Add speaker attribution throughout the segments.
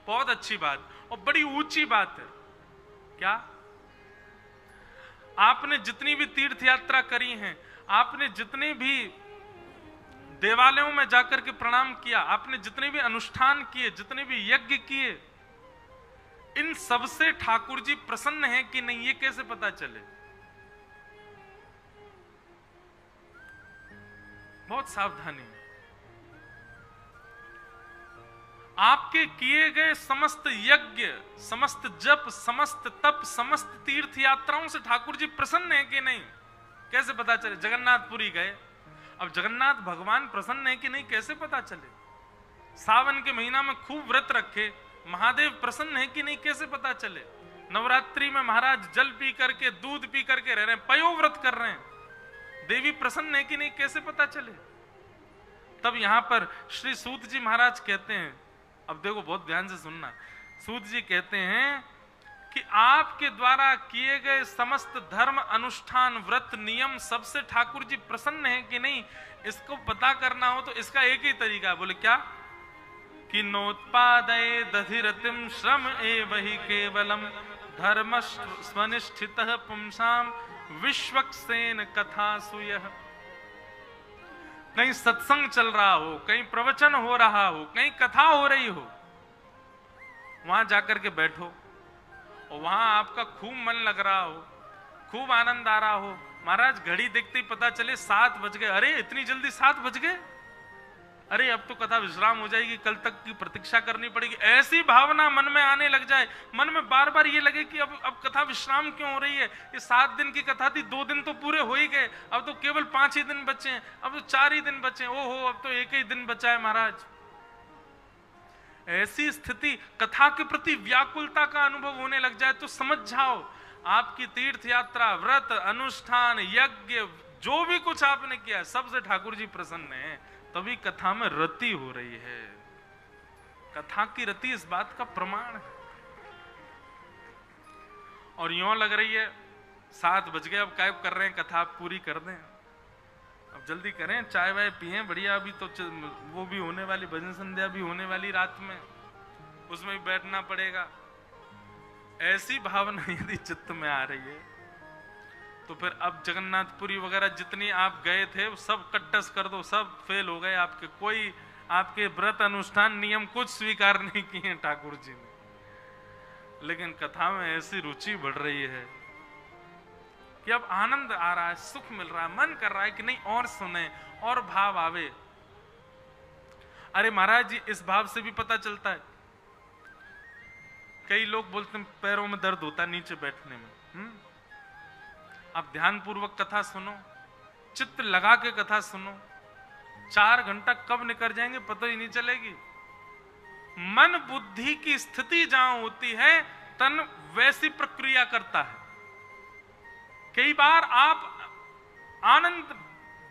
Speaker 1: बहुत अच्छी बात और बड़ी ऊंची बात है। क्या? आपने जितनी भी तीर्थ यात्रा करी है, आपने जितने भी देवालयों में जाकर के प्रणाम किया, आपने जितने भी अनुष्ठान किए, जितने भी यज्ञ किए, इन सबसे ठाकुर जी प्रसन्न हैं कि नहीं, ये कैसे पता चले? बहुत सावधानी। आपके किए गए समस्त यज्ञ, समस्त जप, समस्त तप, समस्त तीर्थ यात्राओं से ठाकुर जी प्रसन्न है कि नहीं, कैसे पता चले? जगन्नाथपुरी गए, अब जगन्नाथ भगवान प्रसन्न है कि नहीं कैसे पता चले? सावन के महीना में खूब व्रत रखे, महादेव प्रसन्न है कि नहीं कैसे पता चले? नवरात्रि में महाराज जल पी करके, दूध पी करके रह रहे हैं, पयोव्रत कर रहे हैं, देवी प्रसन्न है कि नहीं कैसे पता चले? तब यहां पर श्री सूत जी महाराज कहते हैं, अब देखो बहुत ध्यान से सुनना, सूत जी कहते हैं कि आपके द्वारा किए गए समस्त धर्म, अनुष्ठान, व्रत, नियम सबसे ठाकुर जी प्रसन्न है कि नहीं, इसको पता करना हो तो इसका एक ही तरीका है। बोले क्या? कि नोत्पादये दधिरतिम श्रम एवहि केवलम धर्म स्वनिष्ठितः पुंसाम विश्वक्सेन कथा सुयः। कहीं सत्संग चल रहा हो, कहीं प्रवचन हो रहा हो, कहीं कथा हो रही हो, वहां जाकर के बैठो और वहां आपका खूब मन लग रहा हो, खूब आनंद आ रहा हो, महाराज घड़ी देखते ही पता चले 7 बज गए, अरे इतनी जल्दी 7 बज गए, अरे अब तो कथा विश्राम हो जाएगी, कल तक की प्रतीक्षा करनी पड़ेगी, ऐसी भावना मन में आने लग जाए, मन में बार बार ये लगे कि अब कथा विश्राम क्यों हो रही है, ये 7 दिन की कथा थी, 2 दिन तो पूरे हो ही गए, अब तो केवल 5 ही दिन बचे हैं, अब तो 4 ही दिन बचे हैं, ओहो अब तो 1 ही दिन बचा है महाराज। ऐसी स्थिति, कथा के प्रति व्याकुलता का अनुभव होने लग जाए तो समझ जाओ आपकी तीर्थ यात्रा, व्रत, अनुष्ठान, यज्ञ, जो भी कुछ आपने किया सबसे ठाकुर जी प्रसन्न है, तभी कथा में रति हो रही है। कथा की रति इस बात का प्रमाण है। और यूं लग रही है 7 बज गए, अब क्या कर रहे हैं, कथा पूरी कर दें, अब जल्दी करें, चाय वाय पिए, बढ़िया, अभी तो वो भी होने वाली, भजन संध्या भी होने वाली रात में, उसमें भी बैठना पड़ेगा। ऐसी भावना यदि चित्त में आ रही है तो फिर अब जगन्नाथपुरी वगैरह जितनी आप गए थे वो सब कट्टस कर दो, सब फेल हो गए आपके, कोई आपके व्रत, अनुष्ठान, नियम कुछ स्वीकार नहीं किए ठाकुर जी ने। लेकिन कथा में ऐसी रुचि बढ़ रही है कि अब आनंद आ रहा है, सुख मिल रहा है, मन कर रहा है कि नहीं और सुने, और भाव आवे। अरे महाराज जी इस भाव से भी पता चलता है, कई लोग बोलते हैं पैरों में दर्द होता है नीचे बैठने में, आप ध्यान पूर्वक कथा सुनो, चित्त लगा के कथा सुनो, 4 घंटा कब निकल जाएंगे पता ही नहीं चलेगी। मन बुद्धि की स्थिति जहां होती है तन वैसी प्रक्रिया करता है। कई बार आप आनंद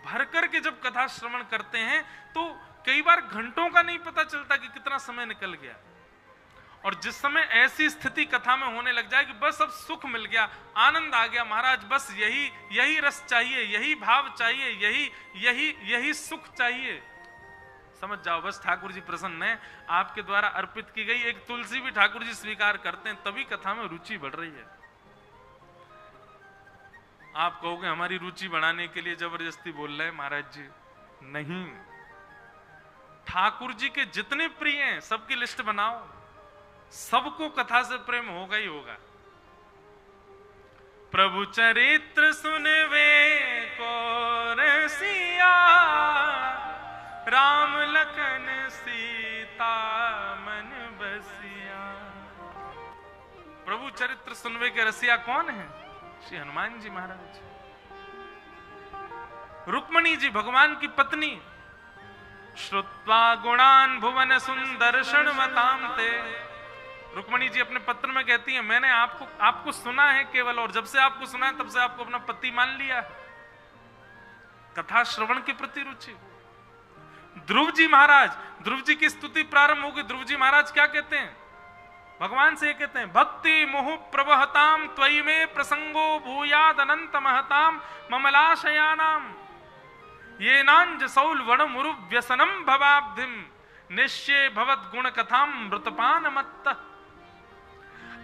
Speaker 1: भरकर के जब कथा श्रवण करते हैं तो कई बार घंटों का नहीं पता चलता कि कितना समय निकल गया। और जिस समय ऐसी स्थिति कथा में होने लग जाए कि बस अब सुख मिल गया, आनंद आ गया, महाराज बस यही रस चाहिए, यही भाव चाहिए, यही सुख चाहिए, समझ जाओ बस ठाकुर जी प्रसन्न है। आपके द्वारा अर्पित की गई एक तुलसी भी ठाकुर जी स्वीकार करते हैं, तभी कथा में रुचि बढ़ रही है। आप कहोगे हमारी रुचि बढ़ाने के लिए जबरदस्ती बोल रहे हैं, महाराज जी नहीं, ठाकुर जी के जितने प्रिय हैं सबकी लिस्ट बनाओ, सबको कथा से प्रेम होगा ही होगा। प्रभु चरित्र सुनवे को रसिया, राम लखन सीता मन बसिया। प्रभु चरित्र सुनवे के रसिया कौन है? श्री हनुमान जी महाराज। रुक्मणी जी भगवान की पत्नी, श्रुत्वा गुणान भुवन सुंदर क्षणवताम ते। रुक्मणी जी अपने पत्र में कहती है मैंने आपको सुना है केवल, और जब से आपको सुना है तब से आपको अपना पति मान लिया है। कथा श्रवण के प्रति रुचि। ध्रुव जी महाराज, ध्रुव जी की स्तुति प्रारंभ होगी, ध्रुव जी महाराज क्या कहते हैं? भगवान से कहते हैं भक्ति मोह प्रवहताम त्वयि में प्रसंगो भूयाद अनंत महताम ममलाशयानाम ये नांज सौल वण मुरु व्यसनम भवाब्धिम निश्चय भवत गुण कथाम मृतपान मत्त।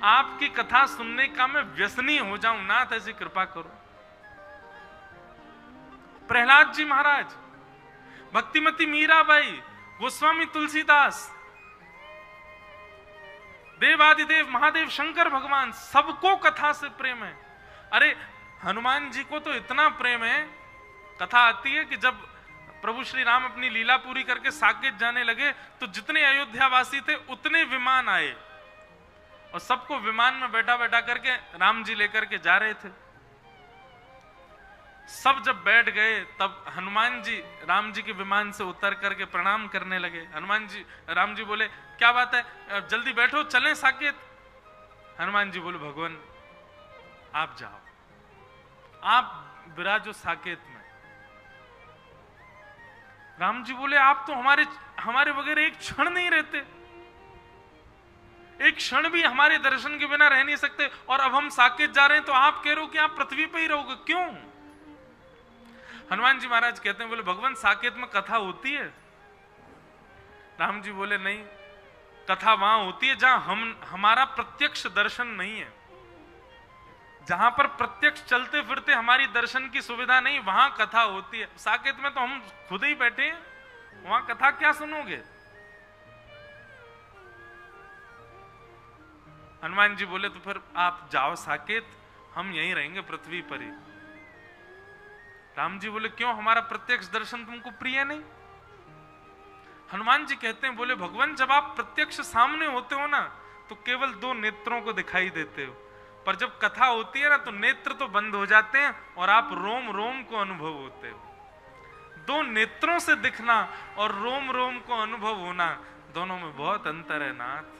Speaker 1: आपकी कथा सुनने का मैं व्यसनी हो जाऊं, नाथ ऐसी कृपा करो। प्रहलाद जी महाराज, भक्तिमती मीराबाई, गोस्वामी तुलसीदास, देवादिदेव महादेव शंकर भगवान, सबको कथा से प्रेम है। अरे हनुमान जी को तो इतना प्रेम है, कथा आती है कि जब प्रभु श्री राम अपनी लीला पूरी करके साकेत जाने लगे तो जितने अयोध्यावासी थे उतने विमान आए और सबको विमान में बैठा बैठा करके राम जी लेकर के जा रहे थे। सब जब बैठ गए तब हनुमान जी राम जी के विमान से उतर करके प्रणाम करने लगे। राम जी बोले क्या बात है, जल्दी बैठो चलें साकेत। हनुमान जी बोले भगवान आप जाओ, आप विराजो साकेत में। राम जी बोले आप तो हमारे बगैर एक क्षण नहीं रहते, एक क्षण भी हमारे दर्शन के बिना रह नहीं सकते, और अब हम साकेत जा रहे हैं तो आप कह रहे हो कि आप पृथ्वी पे ही रहोगे, क्यों? हनुमान जी महाराज कहते हैं, बोले भगवान साकेत में कथा होती है? राम जी बोले नहीं, कथा वहां होती है जहां हमारा प्रत्यक्ष दर्शन नहीं है। जहां पर प्रत्यक्ष चलते फिरते हमारी दर्शन की सुविधा नहीं, वहां कथा होती है। साकेत में तो हम खुद ही बैठे हैं, वहां कथा क्या सुनोगे? हनुमान जी बोले तो फिर आप जाओ साकेत, हम यहीं रहेंगे पृथ्वी पर ही। राम जी बोले क्यों, हमारा प्रत्यक्ष दर्शन तुमको प्रिय नहीं? हनुमान जी कहते हैं, बोले भगवान जब आप प्रत्यक्ष सामने होते हो ना तो केवल दो नेत्रों को दिखाई देते हो, पर जब कथा होती है ना तो नेत्र तो बंद हो जाते हैं और आप रोम रोम को अनुभव होते हो। दो नेत्रों से दिखना और रोम रोम को अनुभव होना, दोनों में बहुत अंतर है नाथ।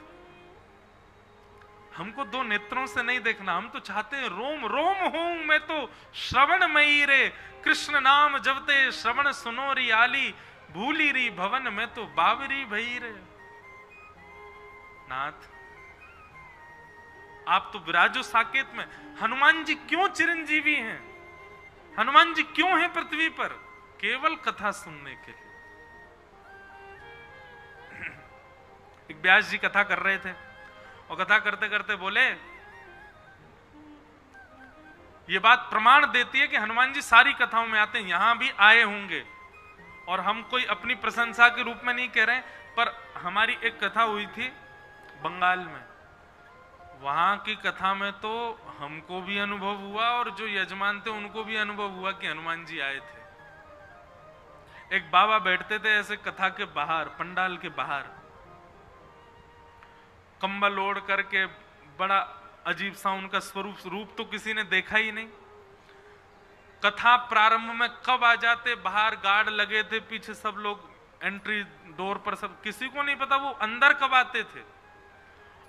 Speaker 1: हमको दो नेत्रों से नहीं देखना, हम तो चाहते हैं रोम रोम हूं मैं तो श्रवण मई रे, कृष्ण नाम जपते श्रवण सुनो री आली, भूली री भवन में तो बावरी भई रे। नाथ आप तो विराजो साकेत में। हनुमान जी क्यों चिरंजीवी हैं? हनुमान जी क्यों हैं पृथ्वी पर? केवल कथा सुनने के लिए। एक व्यास जी कथा कर रहे थे और कथा करते करते बोले, ये बात प्रमाण देती है कि हनुमान जी सारी कथाओं में आते हैं, यहां भी आए होंगे। और हम कोई अपनी प्रशंसा के रूप में नहीं कह रहे, पर हमारी एक कथा हुई थी बंगाल में, वहां की कथा में तो हमको भी अनुभव हुआ और जो यजमान थे उनको भी अनुभव हुआ कि हनुमान जी आए थे। एक बाबा बैठते थे ऐसे कथा के बाहर, पंडाल के बाहर, कंबल ओढ़ करके, बड़ा अजीब सा उनका रूप तो किसी ने देखा ही नहीं। कथा प्रारंभ में कब आ जाते, बाहर गार्ड लगे थे, पीछे सब लोग एंट्री डोर पर, सब किसी को नहीं पता वो अंदर कब आते थे,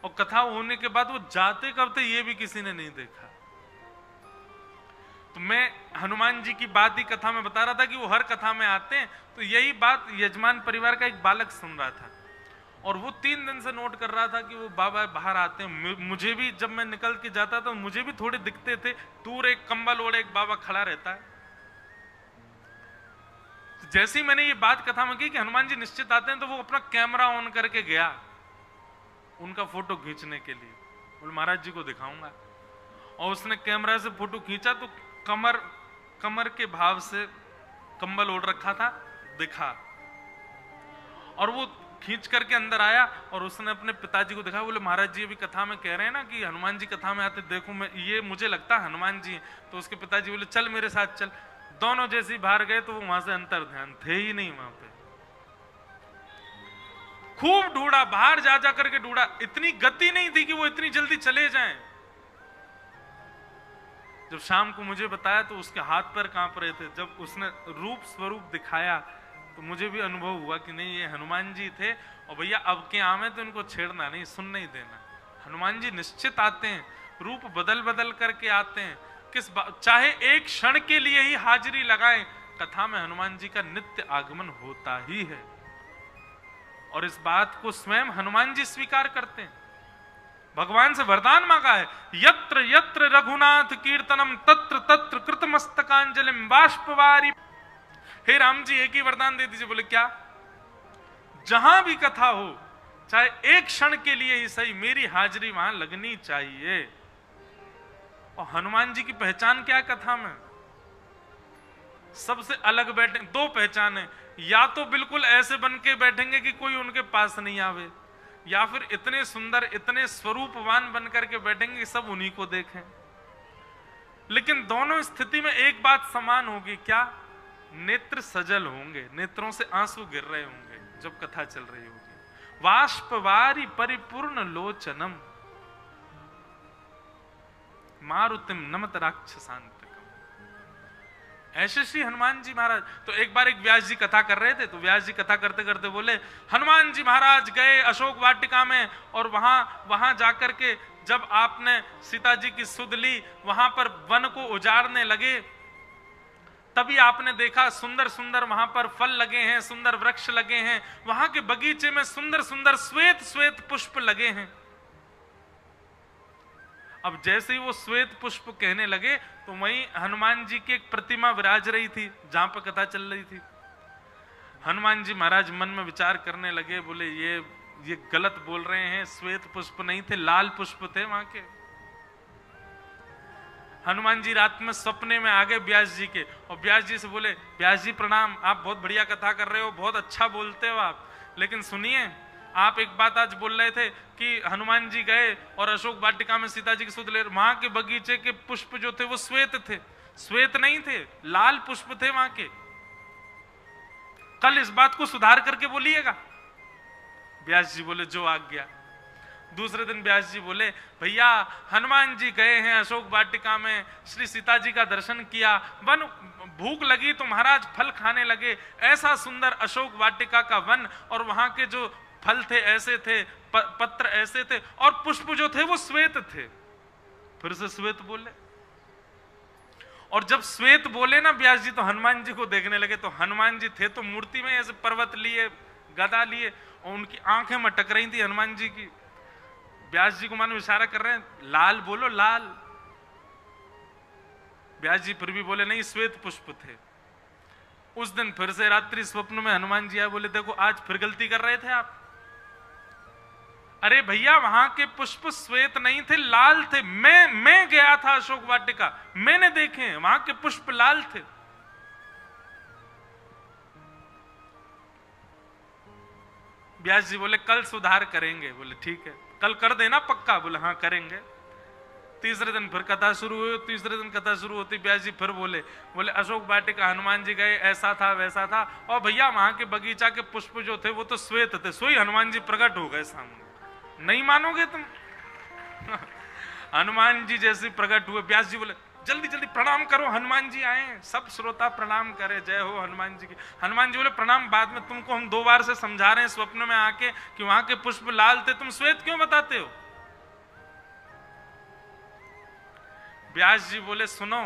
Speaker 1: और कथा होने के बाद वो जाते कब थे ये भी किसी ने नहीं देखा। तो मैं हनुमान जी की बात ही कथा में बता रहा था कि वो हर कथा में आते हैं, तो यही बात यजमान परिवार का एक बालक सुन रहा था और वो 3 दिन से नोट कर रहा था कि वो बाबा बाहर आते हैं। मुझे भी जब मैं निकल के जाता था मुझे भी थोड़े दिखते थे, दूर एक कंबल ओढ़े एक बाबा खड़ा रहता है। तो जैसे ही मैंने ये बात कथा में की कि हनुमान जी निश्चित आते हैं, तो वो अपना कैमरा ऑन करके गया उनका फोटो खींचने के लिए, बोले महाराज जी को दिखाऊंगा। और उसने कैमरा से फोटो खींचा तो कमर के भाव से कंबल ओढ़ रखा था दिखा, और वो खींच करके अंदर आया और उसने अपने पिताजी को दिखाया, बोले महाराज जी अभी कथा में कह रहे हैं ना कि हनुमान जी कथा में आते, देखो मैं ये मुझे लगता है हनुमान जी। तो उसके पिताजी बोले चल मेरे साथ चल। दोनों जैसे ही बाहर गए तो वो वहां से अंतर ध्यान थे ही नहीं वहां पे। खूब ढूंढा, बाहर जा जा करके ढूंढा, इतनी गति नहीं थी कि वो इतनी जल्दी चले जाएं। जब शाम को मुझे बताया तो उसके हाथ पैर कांप रहे थे। जब उसने रूप स्वरूप दिखाया तो मुझे भी अनुभव हुआ कि नहीं ये हनुमान जी थे, और भैया अब के आमे तो इनको छेड़ना नहीं, सुन नहीं देना। हनुमान जी निश्चित आते हैं, रूप बदल बदल करके आते हैं, चाहे एक क्षण के लिए ही हाजिरी लगाएं, कथा में हनुमान जी का नित्य आगमन होता ही है। और इस बात को स्वयं हनुमान जी स्वीकार करते हैं, भगवान से वरदान मांगा है, यत्र यत्र रघुनाथ कीर्तनम तत्र तत्र कृतमस्तकांजलिम बाष्पवारी। हे राम जी एक ही वरदान दे दीजिए। बोले क्या? जहां भी कथा हो, चाहे एक क्षण के लिए ही सही, मेरी हाजिरी वहां लगनी चाहिए। और हनुमान जी की पहचान क्या है कथा में? सबसे अलग बैठे, दो पहचान है, या तो बिल्कुल ऐसे बन के बैठेंगे कि कोई उनके पास नहीं आवे, या फिर इतने सुंदर, इतने स्वरूपवान बन करके बैठेंगे कि सब उन्हीं को देखें। लेकिन दोनों स्थिति में एक बात समान होगी, क्या? नेत्र सजल होंगे, नेत्रों से आंसू गिर रहे होंगे जब कथा चल रही होगी। वाष्पवारी परिपूर्ण लोचनम मारुतिम नमत राक्षसांतकम। ऐसे श्री हनुमान जी महाराज। तो एक बार एक व्यास जी कथा कर रहे थे, तो व्यास जी कथा करते करते बोले, हनुमान जी महाराज गए अशोक वाटिका में, और वहां जाकर के जब आपने सीता जी की सुध ली, वहां पर वन को उजाड़ने लगे, तभी आपने देखा सुंदर सुंदर वहां पर फल लगे हैं, सुंदर वृक्ष लगे हैं, वहां के बगीचे में सुंदर सुंदर श्वेत श्वेत पुष्प लगे हैं। अब जैसे ही वो श्वेत पुष्प कहने लगे, तो वहीं हनुमान जी की एक प्रतिमा विराज रही थी जहां पर कथा चल रही थी। हनुमान जी महाराज मन में विचार करने लगे, बोले ये गलत बोल रहे हैं, श्वेत पुष्प नहीं थे, लाल पुष्प थे वहां के। हनुमान जी रात में सपने में आ गए व्यास जी के, और व्यास जी से बोले, व्यास जी प्रणाम, आप बहुत बढ़िया कथा कर रहे हो, बहुत अच्छा बोलते हो आप, लेकिन सुनिए, आप एक बात आज बोल रहे थे कि हनुमान जी गए और अशोक वाटिका में सीता जी की सुध ले, वहां के बगीचे के पुष्प जो थे वो श्वेत थे। श्वेत नहीं थे, लाल पुष्प थे वहां के। कल इस बात को सुधार करके बोलिएगा। व्यास जी बोले, जो आज्ञा। दूसरे दिन व्यास जी बोले, भैया हनुमान जी गए हैं अशोक वाटिका में, श्री सीता जी का दर्शन किया, वन भूख लगी तो महाराज फल खाने लगे, ऐसा सुंदर अशोक वाटिका का वन, और वहां के जो फल थे ऐसे थे, पत्र ऐसे थे, और पुष्प जो थे वो श्वेत थे। फिर से श्वेत बोले, और जब श्वेत बोले ना व्यास जी, तो हनुमान जी को देखने लगे। तो हनुमान जी थे तो मूर्ति में ऐसे पर्वत लिए, गदा लिए, और उनकी आंखें मटक रही थी हनुमान जी की। व्यास जी को मानो इशारा कर रहे हैं, लाल बोलो, लाल। व्यास जी फिर भी बोले, नहीं श्वेत पुष्प थे। उस दिन फिर से रात्रि स्वप्न में हनुमान जी आए, बोले, देखो आज फिर गलती कर रहे थे आप। अरे भैया वहां के पुष्प श्वेत नहीं थे, लाल थे। मैं गया था अशोक वाटिका, मैंने देखे वहां के पुष्प लाल थे। व्यास जी बोले, कल सुधार करेंगे। बोले ठीक है, कल कर देना पक्का। बोले हाँ करेंगे। तीसरे दिन फिर कथा शुरू हुई। तीसरे दिन कथा शुरू होती व्यास जी फिर बोले अशोक वाटिका हनुमान जी गए, ऐसा था वैसा था, और भैया वहां के बगीचा के पुष्प जो थे वो तो श्वेत थे। सोई हनुमान जी प्रकट हो गए सामने। नहीं मानोगे तुम। हनुमान जी जैसे प्रकट हुए, व्यास जी बोले, जल्दी जल्दी प्रणाम करो, हनुमान जी आए। सब श्रोता प्रणाम करे, जय हो हनुमान जी की। हनुमान जी बोले, प्रणाम बाद में, तुमको हम 2 बार से समझा रहे हैं स्वप्न में आके कि वहां के पुष्प लाल थे, तुम श्वेत क्यों बताते हो? व्यास जी बोले, सुनो,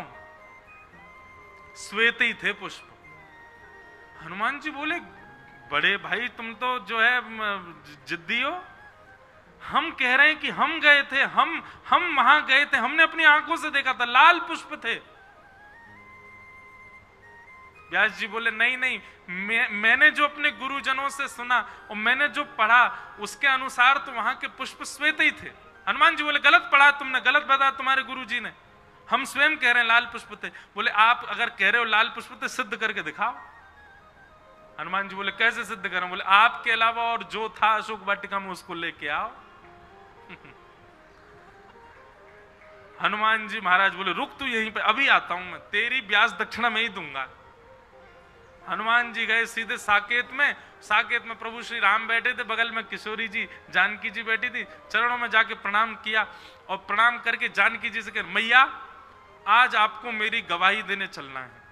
Speaker 1: श्वेत ही थे पुष्प। हनुमान जी बोले, बड़े भाई तुम तो जो है जिद्दी हो। हम कह रहे हैं कि हम गए थे, हम वहां गए थे, हमने अपनी आंखों से देखा था, लाल पुष्प थे। व्यास जी बोले, नहीं, मैंने जो अपने गुरुजनों से सुना और मैंने जो पढ़ा उसके अनुसार तो वहां के पुष्प श्वेत ही थे। हनुमान जी बोले, गलत पढ़ा तुमने, गलत बताया तुम्हारे गुरुजी ने, हम स्वयं कह रहे हैं लाल पुष्प थे। बोले, आप अगर कह रहे हो लाल पुष्प थे, सिद्ध करके दिखाओ। हनुमान जी बोले, कैसे सिद्ध करें? बोले, आपके अलावा और जो था अशोक वाटिका में उसको लेके आओ। हनुमान जी महाराज बोले, रुक तू यहीं पे, अभी आता हूं मैं, तेरी ब्याज दक्षिणा में ही दूंगा। हनुमान जी गए सीधे साकेत में। साकेत में प्रभु श्री राम बैठे थे, बगल में किशोरी जी जानकी जी बैठी थी। चरणों में जाके प्रणाम किया, और प्रणाम करके जानकी जी से कह, मैया आज आपको मेरी गवाही देने चलना है।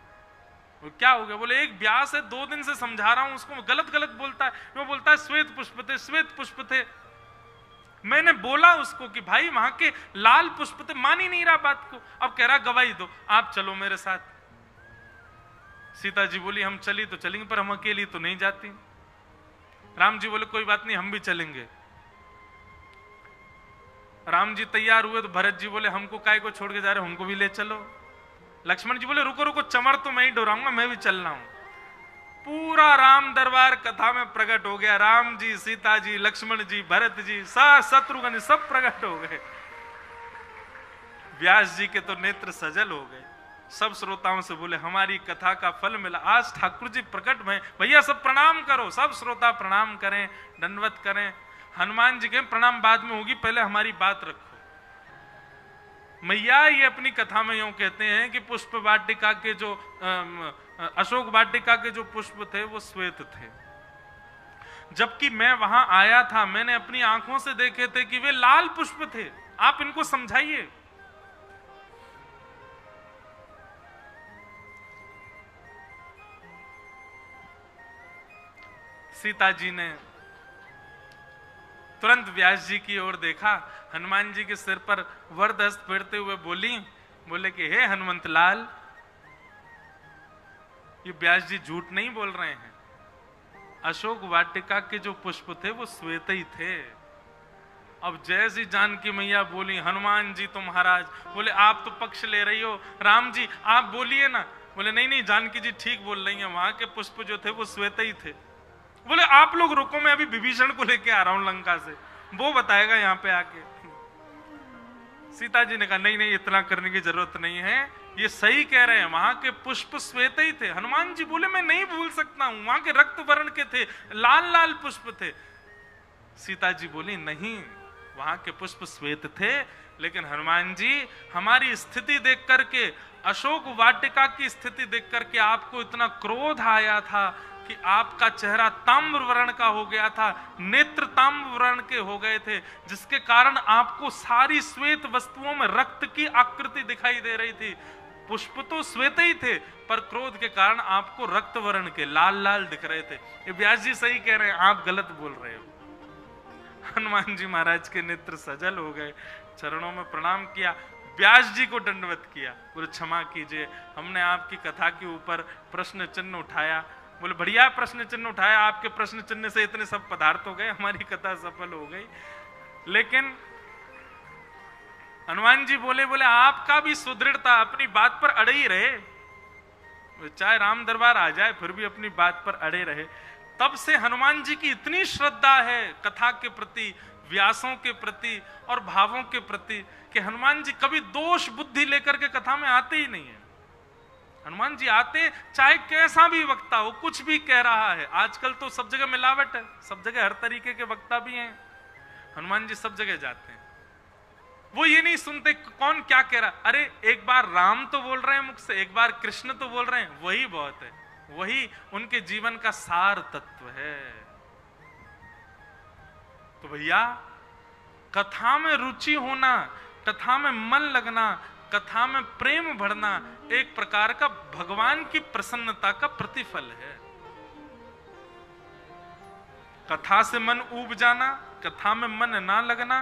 Speaker 1: वो क्या हो गया? बोले, एक व्यास है, 2 दिन से समझा रहा हूं उसको, गलत बोलता है। वो बोलता है श्वेत पुष्प थे, श्वेत पुष्प थे। मैंने बोला उसको कि भाई वहां के लाल पुष्प थे, मान ही नहीं रहा बात को। अब कह रहा गवाही दो, आप चलो मेरे साथ। सीता जी बोली, हम चली तो चलेंगे, पर हम अकेली तो नहीं जाती। राम जी बोले, कोई बात नहीं, हम भी चलेंगे। राम जी तैयार हुए तो भरत जी बोले, हमको काय को छोड़ के जा रहे, हमको भी ले चलो। लक्ष्मण जी बोले, रुको रुको, चमर तो मैं ही डोराऊंगा, मैं भी चल रहा हूं। पूरा राम दरबार कथा में प्रकट हो गया। राम जी, सीता जी, लक्ष्मण जी, भरत जी, शत्रुघ्न सब प्रकट हो गए। व्यास जी के तो नेत्र सजल हो गए। सब श्रोताओं से बोले हमारी कथा का फल मिला, आज ठाकुर जी प्रकट भय। भैया सब प्रणाम करो, सब श्रोता प्रणाम करें, दंडवत करें। हनुमान जी के प्रणाम बाद में होगी, पहले हमारी बात रखो। मैया ये अपनी कथा में यूं कहते हैं कि पुष्प वाटिका के जो अशोक वाटिका के जो पुष्प थे वो श्वेत थे, जबकि मैं वहां आया था, मैंने अपनी आंखों से देखे थे कि वे लाल पुष्प थे। आप इनको समझाइए। सीता जी ने तुरंत व्यास जी की ओर देखा, हनुमान जी के सिर पर वरद हस्त फेरते हुए बोले कि हे हनुमंत लाल, ये व्यास जी झूठ नहीं बोल रहे हैं। अशोक वाटिका के जो पुष्प थे वो श्वेत ही थे। अब जैसी जानकी मैया बोली, हनुमान जी तो महाराज, बोले आप तो पक्ष ले रही हो, राम जी आप बोलिए ना। बोले नहीं नहीं, जानकी जी ठीक बोल रही हैं, वहां के पुष्प जो थे वो श्वेत ही थे। बोले आप लोग रुको, मैं अभी विभीषण को लेके आ रहा हूं लंका से, वो बताएगा यहाँ पे आके। सीता जी ने कहा नहीं नहीं, इतना करने की जरूरत नहीं है, ये सही कह रहे हैं, वहां के पुष्प श्वेत ही थे। हनुमान जी बोले मैं नहीं भूल सकता हूं, वहां के रक्त वर्ण के थे, लाल लाल पुष्प थे। सीता जी बोली नहीं, वहां के पुष्प श्वेत थे, लेकिन हनुमान जी हमारी स्थिति देख करके, अशोक वाटिका की स्थिति देख करके आपको इतना क्रोध आया था कि आपका चेहरा ताम्र वर्ण का हो गया था, नेत्र ताम्र वर्ण के हो गए थे, जिसके कारण आपको सारी श्वेत वस्तुओं में रक्त की आकृति दिखाई दे रही थी। पुष्प तो श्वेत ही थे, पर क्रोध के कारण आपको रक्त वर्ण के लाल लाल दिख रहे थे। ये व्यास जी सही कह रहे हैं, आप गलत बोल रहे हो। हनुमान जी महाराज के नेत्र सजल हो गए, चरणों में प्रणाम किया, व्यास जी को दंडवत किया। बोले क्षमा कीजिए, हमने आपकी कथा के ऊपर प्रश्न चिन्ह उठाया। बोले बढ़िया प्रश्न चिन्ह उठाया, आपके प्रश्न चिन्ह से इतने सब पदार्थ हो गए, हमारी कथा सफल हो गई। लेकिन हनुमान जी बोले आपका भी सुदृढ़ता, अपनी बात पर अड़े ही रहे, चाहे राम दरबार आ जाए फिर भी अपनी बात पर अड़े रहे। तब से हनुमान जी की इतनी श्रद्धा है कथा के प्रति, व्यासों के प्रति और भावों के प्रति, कि हनुमान जी कभी दोष बुद्धि लेकर के कथा में आते ही नहीं है। हनुमान जी आते, चाहे कैसा भी वक्ता हो, कुछ भी कह रहा है। आजकल तो सब जगह मिलावट है, सब जगह हर तरीके के वक्ता भी हैं। हनुमान जी सब जगह जाते हैं, वो ये नहीं सुनते कौन क्या कह रहा। अरे एक बार राम तो बोल रहे हैं मुख से, एक बार कृष्ण तो बोल रहे हैं, वही बहुत है, वही उनके जीवन का सार तत्व है। तो भैया कथा में रुचि होना, कथा में मन लगना, कथा में प्रेम बढ़ना एक प्रकार का भगवान की प्रसन्नता का प्रतिफल है। कथा से मन ऊब जाना, कथा में मन ना लगना,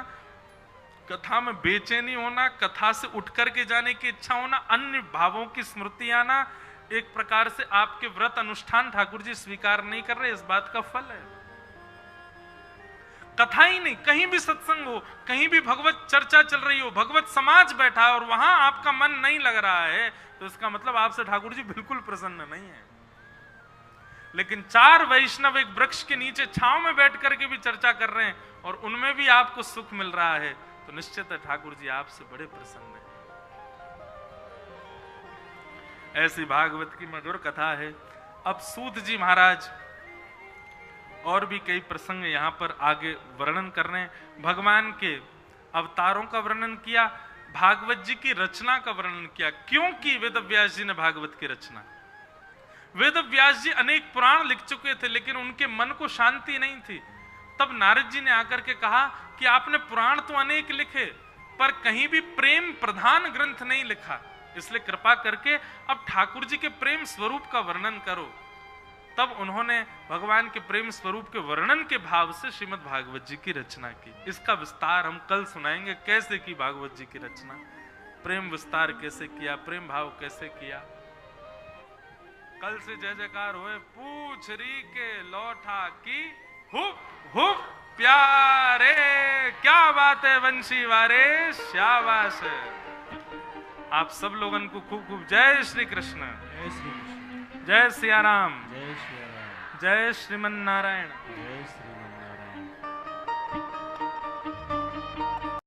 Speaker 1: कथा में बेचैनी होना, कथा से उठ करके जाने की इच्छा होना, अन्य भावों की स्मृति आना, एक प्रकार से आपके व्रत अनुष्ठान ठाकुर जी स्वीकार नहीं कर रहे, इस बात का फल है। कथा ही नहीं, कहीं भी सत्संग हो, कहीं भी भगवत चर्चा चल रही हो, भगवत समाज बैठा है और वहां आपका मन नहीं लग रहा है, तो इसका मतलब आपसे ठाकुर जी बिल्कुल प्रसन्न नहीं है। लेकिन चार वैष्णव एक वृक्ष के नीचे छांव में बैठ करके भी चर्चा कर रहे हैं और उनमें भी आपको सुख मिल रहा है, तो निश्चित है ठाकुर जी आपसे बड़े प्रसन्न है। ऐसी भागवत की मधुर कथा है। अब सूत जी महाराज और भी कई प्रसंग यहाँ पर आगे वर्णन कर रहे हैं। भगवान के अवतारों का वर्णन किया, भागवत जी की रचना का वर्णन किया। क्योंकि वेद व्यास जी ने भागवत की रचना, वेद व्यास जी अनेक पुराण लिख चुके थे, लेकिन उनके मन को शांति नहीं थी। तब नारद जी ने आकर के कहा कि आपने पुराण तो अनेक लिखे, पर कहीं भी प्रेम प्रधान ग्रंथ नहीं लिखा, इसलिए कृपा करके अब ठाकुर जी के प्रेम स्वरूप का वर्णन करो। तब उन्होंने भगवान के प्रेम स्वरूप के वर्णन के भाव से श्रीमद् भागवत जी की रचना की। इसका विस्तार हम कल सुनाएंगे, कैसे की भागवत जी की रचना, प्रेम विस्तार कैसे किया, प्रेम भाव कैसे किया। कल से जय जयकार होए, पूछ री के लौठा की हुप हुप प्यारे, क्या बात है वंशी वारे, शाबाश। आप सब लोगन को खूब खूब जय श्री कृष्ण, जय सिया राम, जय सिया राम। जय श्रीमन नारायण।